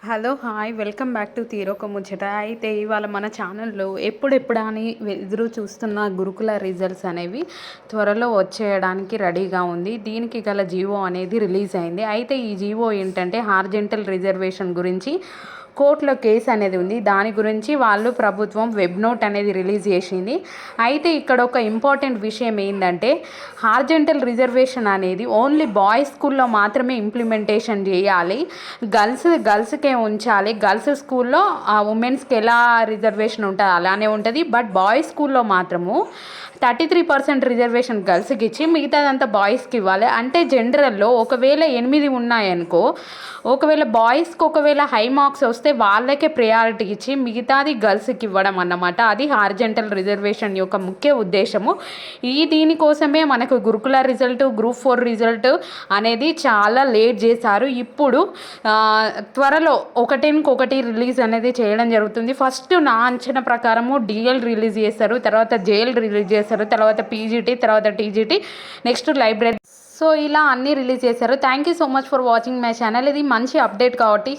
Hello hi welcome back to తీరొక ముచ్చట. అయితే ఇవాళ మన ఛానల్లో ఎప్పుడెప్పుడా అని ఎదురు చూస్తున్న గురుకుల రిజల్ట్స్ అనేవి త్వరలో వచ్చేయడానికి రెడీగా ఉంది. దీనికి గల జీవో అనేది రిలీజ్ అయింది. అయితే ఈ జీవో ఏంటంటే హార్జెంటల్ రిజర్వేషన్ గురించి కోర్టులో కేసు అనేది ఉంది. దాని గురించి వాళ్ళు ప్రభుత్వం వెబ్ నోట్ అనేది రిలీజ్ చేసింది. అయితే ఇక్కడ ఒక ఇంపార్టెంట్ విషయం ఏంటంటే హార్జెంటల్ రిజర్వేషన్ అనేది ఓన్లీ బాయ్స్ స్కూల్లో మాత్రమే ఇంప్లిమెంటేషన్ చేయాలి. గర్ల్స్కే ఉంచాలి. గర్ల్స్ స్కూల్లో ఉమెన్స్కి ఎలా రిజర్వేషన్ ఉంటుందో అలానే ఉంటుంది. బట్ బాయ్స్ స్కూల్లో మాత్రము 33% రిజర్వేషన్ గర్ల్స్కి ఇచ్చి మిగతాదంతా బాయ్స్కి ఇవ్వాలి. అంటే జనరల్లో ఒకవేళ 8 ఉన్నాయనుకో, ఒకవేళ బాయ్స్కి ఒకవేళ హై మార్క్స్ వస్తే వాళ్ళకే ప్రయారిటీ ఇచ్చి మిగతాది గర్ల్స్కి ఇవ్వడం అన్నమాట. అది హార్జెంటల్ రిజర్వేషన్ యొక్క ముఖ్య ఉద్దేశము. దీనికోసమే మనకు గురుకుల రిజల్ట్, గ్రూప్ 4 రిజల్ట్ అనేది చాలా లేట్ చేశారు. ఇప్పుడు త్వరలో ఒకటి రిలీజ్ అనేది చేయడం జరుగుతుంది. ఫస్ట్ నా అంచనా ప్రకారము డిఎల్ రిలీజ్ చేస్తారు, తర్వాత జేఎల్ రిలీజ్ చేస్తారు, తర్వాత పీజీటీ, తర్వాత టీజీటీ, నెక్స్ట్ లైబ్రరీ. సో ఇలా అన్నీ రిలీజ్ చేశారు. Thank you so much for watching my channel. ఇది మంచి అప్డేట్ కాబట్టి